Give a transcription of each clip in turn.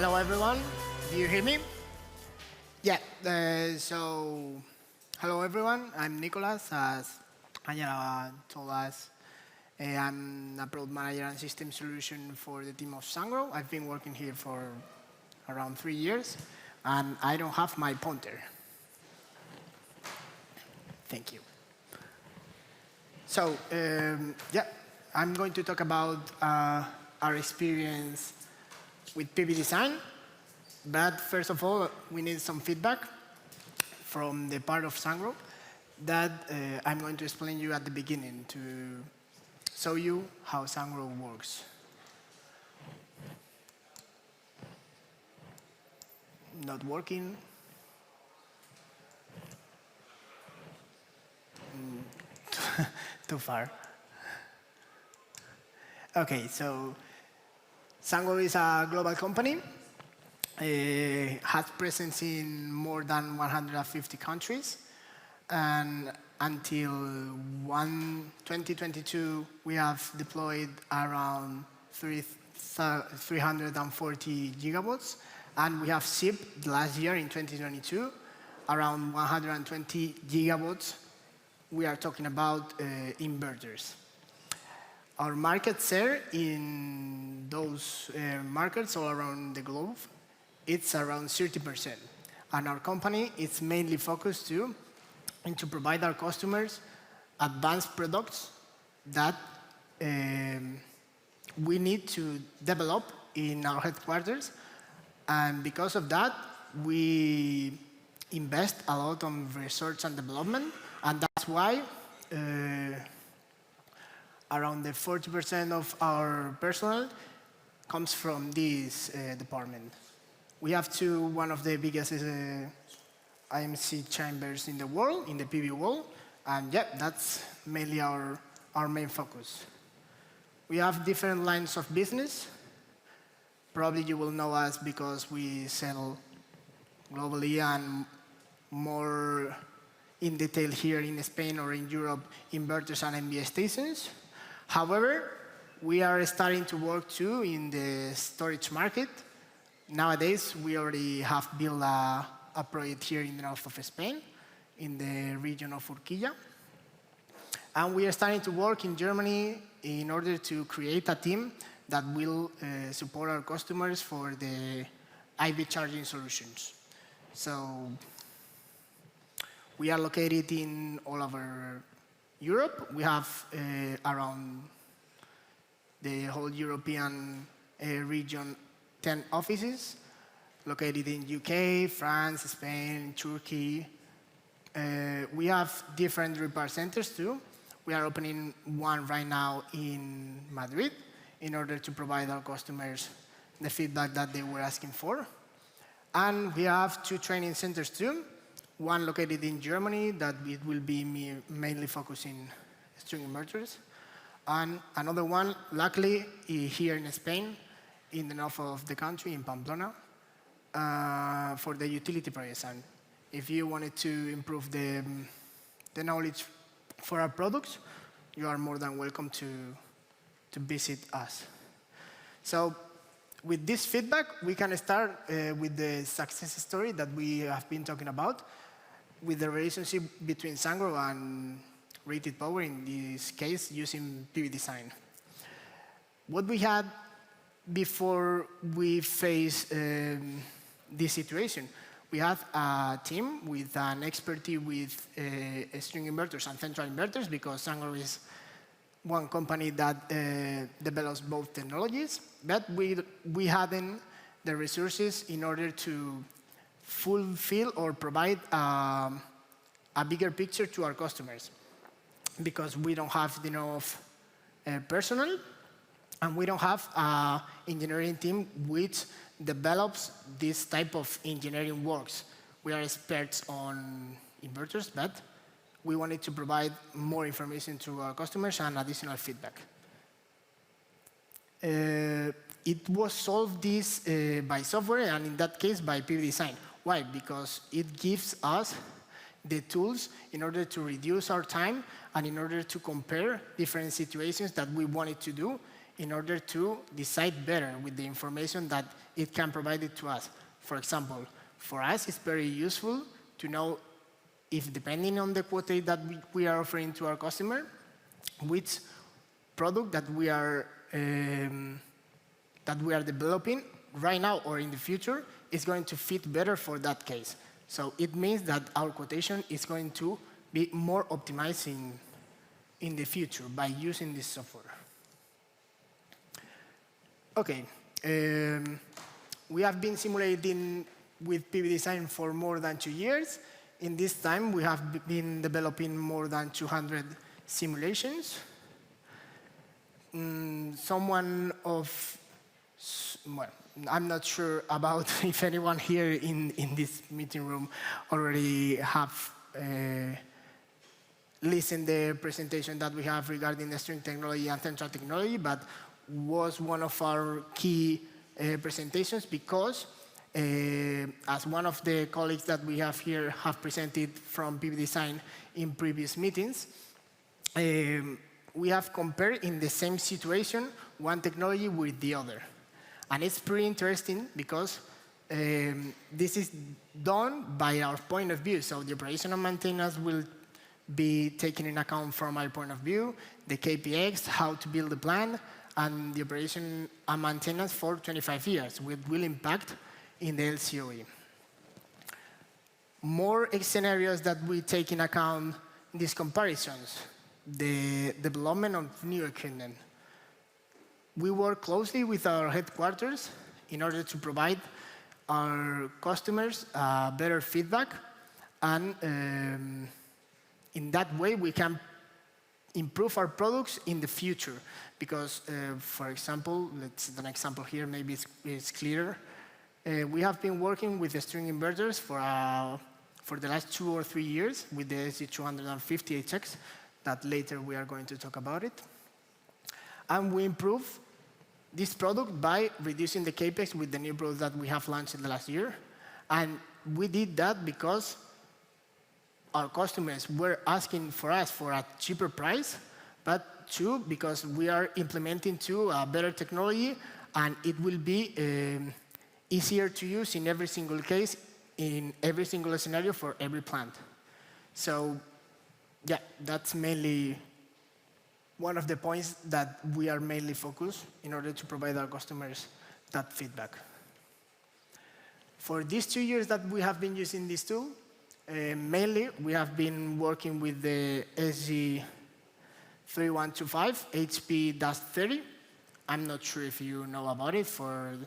Hello, everyone. Do you hear me? Yeah. Hello, everyone. I'm Nicolás. As Anya told us, I'm a product manager and system solution for the team of Sungrow. I've been working here for around 3 years, and I don't have my pointer. Thank you. I'm going to talk about our experience with PV design. But first of all, we need some feedback from the part of Sungrow that I'm going to explain you at the beginning to show you how Sungrow works. Not working. Too far. Okay, so Sungrow is a global company. Has presence in more than 150 countries. And until 2022, we have deployed around 340 gigawatts. And we have shipped last year in 2022 around 120 gigawatts. We are talking about inverters. Our market share in those markets all around the globe, it's around 30%. And our company is mainly focused to provide our customers advanced products that we need to develop in our headquarters. And because of that, we invest a lot on research and development. And that's why around the 40% of our personnel comes from this department. We have one of the biggest IMC chambers in the world, in the PV world, and yeah, that's mainly our main focus. We have different lines of business. Probably you will know us because we sell globally and more in detail here in Spain or in Europe, inverters and MBA stations. However, we are starting to work too in the storage market. Nowadays, we already have built a project here in the north of Spain, in the region of Urquilla. And we are starting to work in Germany in order to create a team that will support our customers for the IV charging solutions. So we are located in all over Europe. We have around the whole European region 10 offices located in UK, France, Spain, Turkey. We have different repair centers too. We are opening one right now in Madrid in order to provide our customers the feedback that they were asking for. And we have 2 training centers too. One located in Germany that it will be mainly focusing string inverters. And another one, luckily, here in Spain, in the north of the country, in Pamplona, for the utility projects. And if you wanted to improve the knowledge for our products, you are more than welcome to visit us. So with this feedback, we can start with the success story that we have been talking about, with the relationship between Sungrow and rated power, in this case, using PV design. What we had before we faced this situation, we had a team with an expertise with string inverters and central inverters, because Sungrow is one company that develops both technologies, but we hadn't the resources in order to fulfill or provide a bigger picture to our customers, because we don't have enough personnel, and we don't have an engineering team which develops this type of engineering works. We are experts on inverters, but we wanted to provide more information to our customers and additional feedback. It was solved this by software, and in that case by PV design. Why? Because it gives us the tools in order to reduce our time and in order to compare different situations that we wanted to do in order to decide better with the information that it can provide it to us. For example, for us, it's very useful to know if, depending on the quote that we are offering to our customer, which product that we are developing right now or in the future is going to fit better for that case. So it means that our quotation is going to be more optimized in the future by using this software. OK. We have been simulating with PV Design for more than 2 years. In this time, we have been developing more than 200 simulations. Well, I'm not sure about if anyone here in this meeting room already have listened to the presentation that we have regarding the string technology and central technology, but was one of our key presentations because, as one of the colleagues that we have here have presented from PV Design in previous meetings, we have compared in the same situation one technology with the other. And it's pretty interesting because this is done by our point of view. So the operation and maintenance will be taken in account from our point of view, the KPIs, how to build the plan, and the operation and maintenance for 25 years, which will impact in the LCOE. More scenarios that we take in account in these comparisons, the development of new equipment. We work closely with our headquarters in order to provide our customers better feedback. And in that way, we can improve our products in the future. Because, for example, let's see an example here, maybe it's clearer. We have been working with the string inverters for the last 2 or 3 years with the SG250HX, that later we are going to talk about it. And we improve this product by reducing the CapEx with the new product that we have launched in the last year. And we did that because our customers were asking for us for a cheaper price, but 2, because we are implementing a better technology, and it will be easier to use in every single case, in every single scenario for every plant. So yeah, that's mainly one of the points that we are mainly focused in order to provide our customers that feedback. For these 2 years that we have been using this tool, mainly we have been working with the SG3125 HP-30. I'm not sure if you know about it. For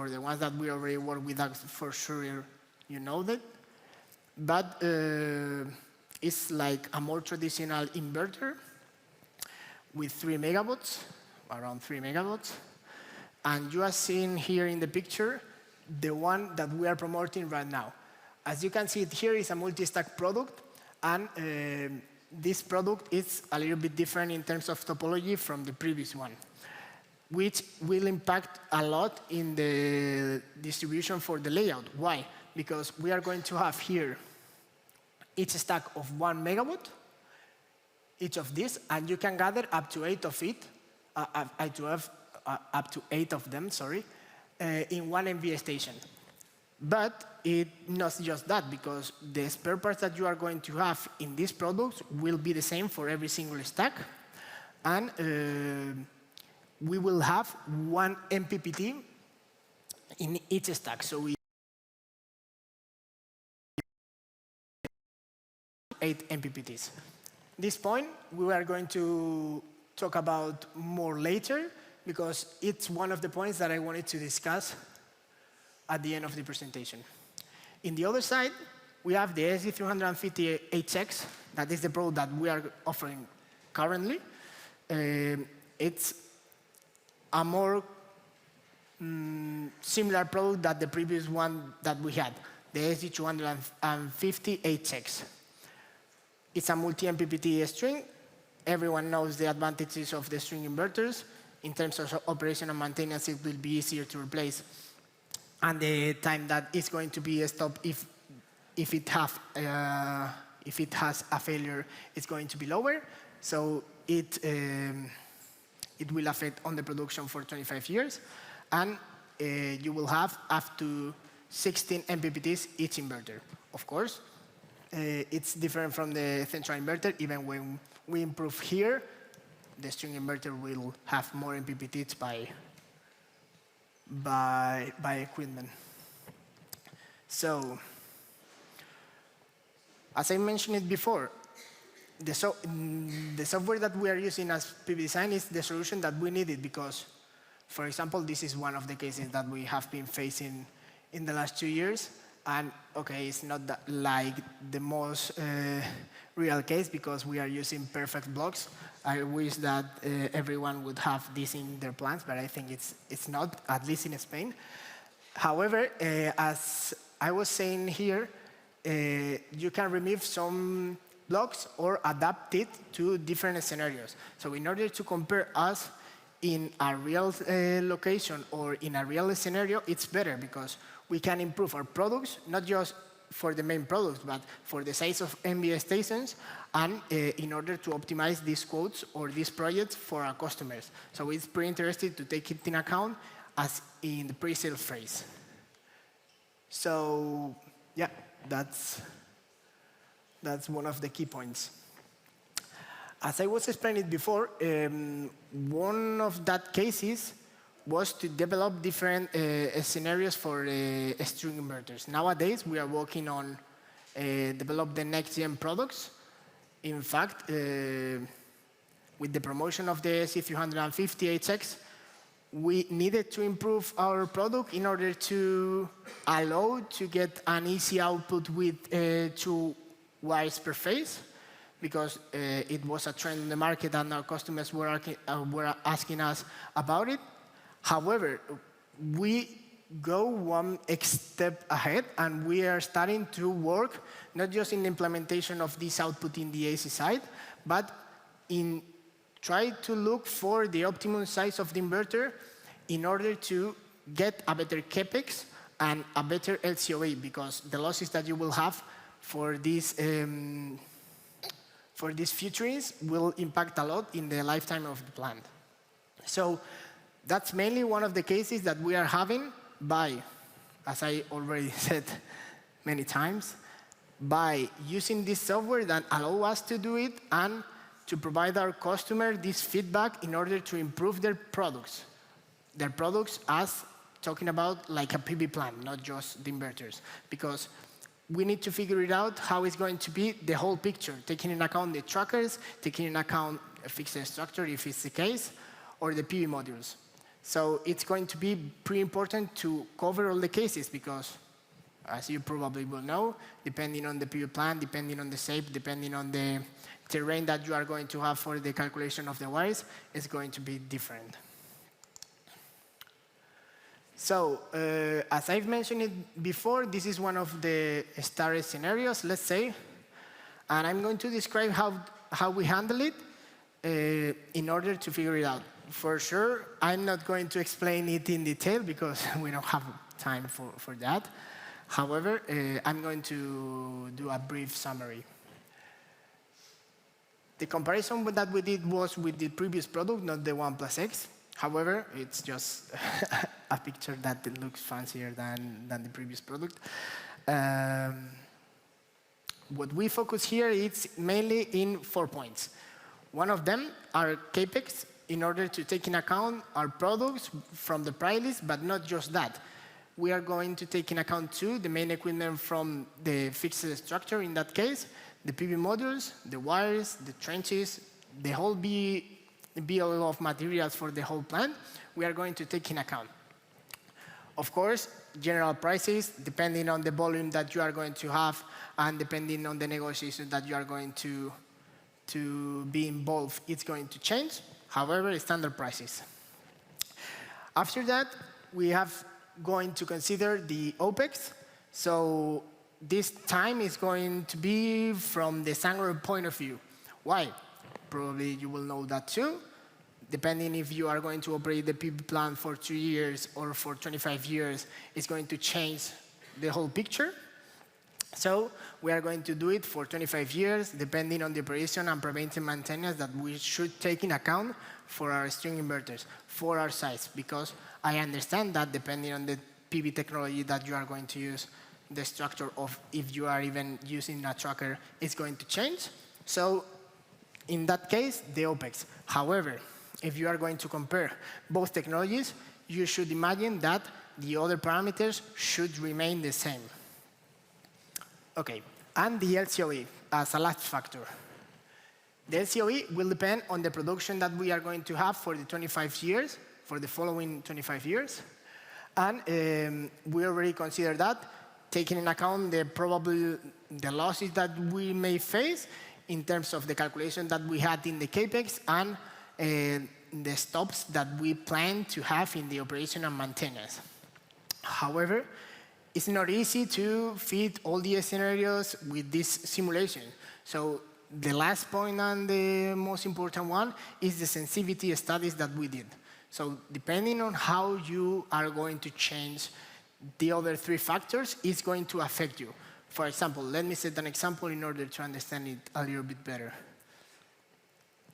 the ones that we already work with, for sure you know that. But it's like a more traditional inverter with 3 megawatts, around 3 megawatts. And you are seeing here in the picture the one that we are promoting right now. As you can see, it here is a multi-stack product. And this product is a little bit different in terms of topology from the previous one, which will impact a lot in the distribution for the layout. Why? Because we are going to have here each stack of 1 megawatt, each of these, and you can gather up to 8 of it, up to 8 of them, sorry, in one MVA station. But it's not just that, because the spare parts that you are going to have in these products will be the same for every single stack, and we will have 1 MPPT in each stack. So we 8 MPPTs. This point, we are going to talk about more later, because it's one of the points that I wanted to discuss at the end of the presentation. In the other side, we have the SG350HX. That is the product that we are offering currently. It's a more similar product than the previous one that we had, the SG250HX. It's a multi-MPPT string. Everyone knows the advantages of the string inverters. In terms of operation and maintenance, it will be easier to replace. And the time that is going to be stopped if it has a failure is going to be lower. So it it will affect on the production for 25 years. And you will have up to 16 MPPTs each inverter. Of course, it's different from the central inverter. Even when we improve here, the string inverter will have more MPPTs by equipment. So, as I mentioned it before, the software that we are using as PV Design is the solution that we needed because, for example, this is one of the cases that we have been facing in the last 2 years. And okay, it's not that like the most real case because we are using perfect blocks. I wish that everyone would have this in their plans, but I think it's not, at least in Spain. However, as I was saying here, you can remove some blocks or adapt it to different scenarios. So in order to compare us in a real location or in a real scenario, it's better because we can improve our products, not just for the main products, but for the size of MVA stations, and in order to optimize these quotes or these projects for our customers. So it's pretty interesting to take it in account as in the pre-sale phase. So yeah, that's one of the key points. As I was explaining before, one of that cases was to develop different scenarios for string inverters. Nowadays, we are working on develop the next-gen products. In fact, with the promotion of the C350HX, we needed to improve our product in order to allow to get an easy output with 2 wires per phase, because it was a trend in the market and our customers were asking us about it. However, we go one step ahead and we are starting to work not just in the implementation of this output in the AC side, but in try to look for the optimum size of the inverter in order to get a better CapEx and a better LCOE, because the losses that you will have for these futurings will impact a lot in the lifetime of the plant. So that's mainly one of the cases that we are having by, as I already said many times, by using this software that allow us to do it and to provide our customer this feedback in order to improve their products. Their products as talking about like a PV plant, not just the inverters. Because we need to figure it out how it's going to be the whole picture, taking into account the trackers, taking into account a fixed structure if it's the case, or the PV modules. So it's going to be pretty important to cover all the cases because, as you probably will know, depending on the PV plant, depending on the shape, depending on the terrain that you are going to have for the calculation of the wires, it's going to be different. So, as I've mentioned it before, this is one of the starter scenarios, let's say, and I'm going to describe how we handle it in order to figure it out. For sure, I'm not going to explain it in detail because we don't have time for that. However, I'm going to do a brief summary. The comparison that we did was with the previous product, not the OnePlus X. However, it's just a picture that looks fancier than the previous product. What we focus here is mainly in 4 points. One of them are CapEx, in order to take into account our products from the price list, but not just that. We are going to take into account too the main equipment from the fixed structure in that case, the PV modules, the wires, the trenches, the whole bill of materials for the whole plant, we are going to take into account. Of course, general prices, depending on the volume that you are going to have and depending on the negotiation that you are going to be involved, it's going to change. However, standard prices. After that, we have going to consider the OPEX. So this time is going to be from the Sungrow point of view. Why? Probably you will know that too. Depending if you are going to operate the PV plant for 2 years or for 25 years, it's going to change the whole picture. So we are going to do it for 25 years, depending on the operation and preventive maintenance that we should take in account for our string inverters, for our size, because I understand that depending on the PV technology that you are going to use, the structure of if you are even using a tracker is going to change. So in that case, the OPEX. However, if you are going to compare both technologies, you should imagine that the other parameters should remain the same. Okay, and the LCOE as a last factor. The LCOE will depend on the production that we are going to have for the 25 years, for the following 25 years. And we already consider that, taking into account the losses that we may face in terms of the calculation that we had in the CAPEX and the stops that we plan to have in the operation and maintenance. However, it's not easy to fit all the scenarios with this simulation. So the last point and the most important one is the sensitivity studies that we did. So depending on how you are going to change the other three factors, it's going to affect you. For example, let me set an example in order to understand it a little bit better.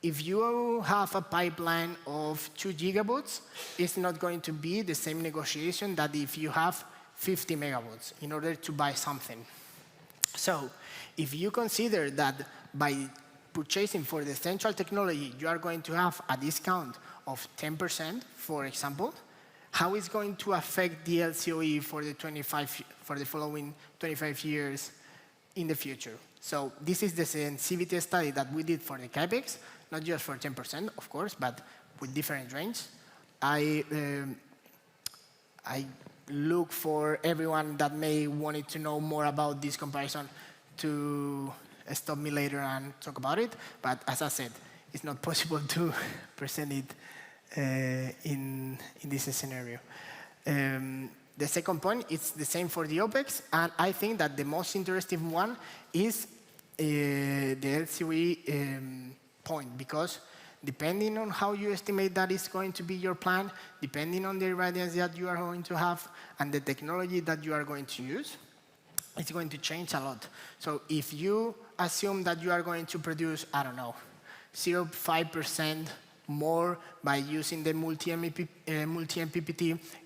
If you have a pipeline of 2 gigavolts, it's not going to be the same negotiation that if you have 50 megawatts in order to buy something. So if you consider that by purchasing for the central technology, you are going to have a discount of 10%, for example, how is going to affect the LCOE for the following 25 years in the future? So this is the sensitivity study that we did for the CAPEX, not just for 10%, of course, but with different range. I look for everyone that may wanted to know more about this comparison to stop me later and talk about it. But as I said, it's not possible to present it in this scenario. The second point is the same for the OPEX, and I think that the most interesting one is the LCOE point, because depending on how you estimate that is going to be your plan, depending on the irradiance that you are going to have and the technology that you are going to use, it's going to change a lot. So if you assume that you are going to produce, I don't know, 0.5% more by using the multi-MPPT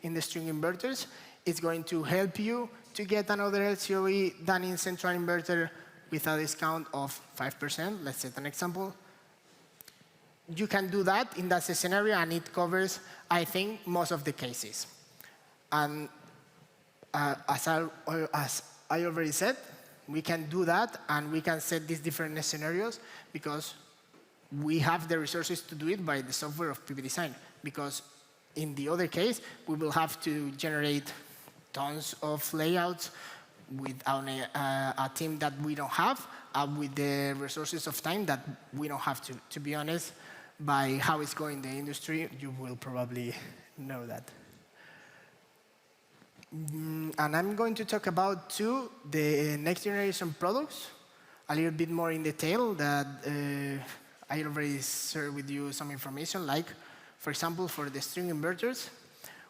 in the string inverters, it's going to help you to get another LCOE than in central inverter with a discount of 5%. Let's set an example. You can do that in that scenario, and it covers, I think, most of the cases. And as I already said, we can do that, and we can set these different scenarios because we have the resources to do it by the software of PV Design. Because in the other case, we will have to generate tons of layouts with a team that we don't have, with the resources of time that we don't have to. To be honest, by how it's going in the industry, you will probably know that. And I'm going to talk about the next generation products, a little bit more in detail that I already shared with you some information, like, for example, for the string inverters,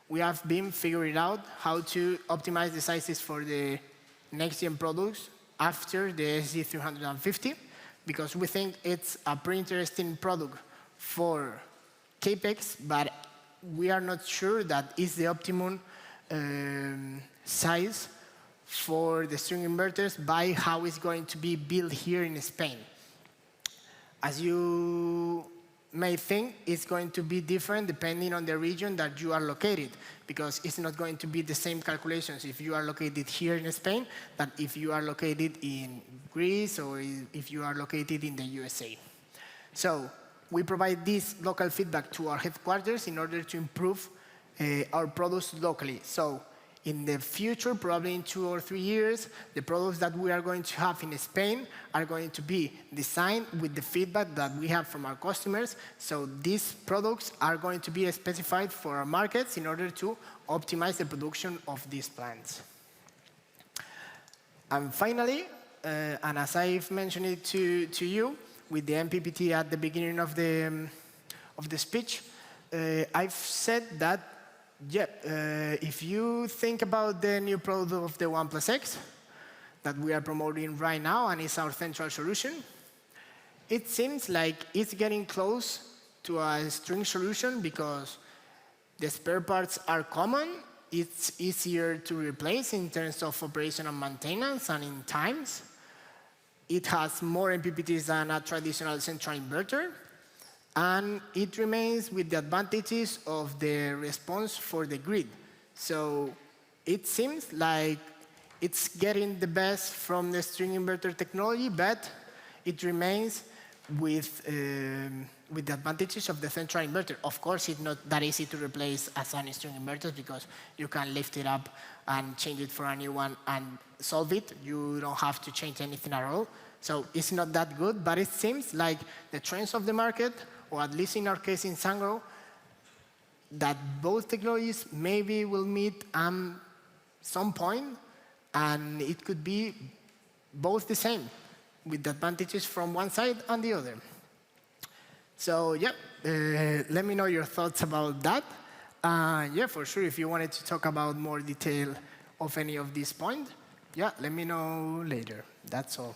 we have been figuring out how to optimize the sizes for the next-gen products after the SG350, because we think it's a pretty interesting product for CAPEX, but we are not sure that is the optimum size for the string inverters by how it's going to be built here in Spain. As you may think, it's going to be different depending on the region that you are located, because it's not going to be the same calculations if you are located here in Spain than if you are located in Greece or if you are located in the USA. So we provide this local feedback to our headquarters in order to improve our products locally. So in the future, probably in 2 or 3 years, the products that we are going to have in Spain are going to be designed with the feedback that we have from our customers. So these products are going to be specified for our markets in order to optimize the production of these plants. And finally, and as I've mentioned it to you, with the MPPT at the beginning of the speech, I've said that if you think about the new product of the 1+X, that we are promoting right now, and it's our central solution. It seems like it's getting close to a string solution because the spare parts are common. It's easier to replace in terms of operation and maintenance and in times. It has more MPPTs than a traditional central inverter. And it remains with the advantages of the response for the grid. So it seems like it's getting the best from the string inverter technology, but it remains with the advantages of the central inverter. Of course, it's not that easy to replace a Sun string inverters because you can lift it up and change it for a new one and solve it. You don't have to change anything at all. So it's not that good, but it seems like the trends of the market, or at least in our case in Sungrow, that both technologies maybe will meet some point, and it could be both the same, with the advantages from one side and the other. So yeah, let me know your thoughts about that. Yeah, for sure, if you wanted to talk about more detail of any of these points, yeah, let me know later. That's all.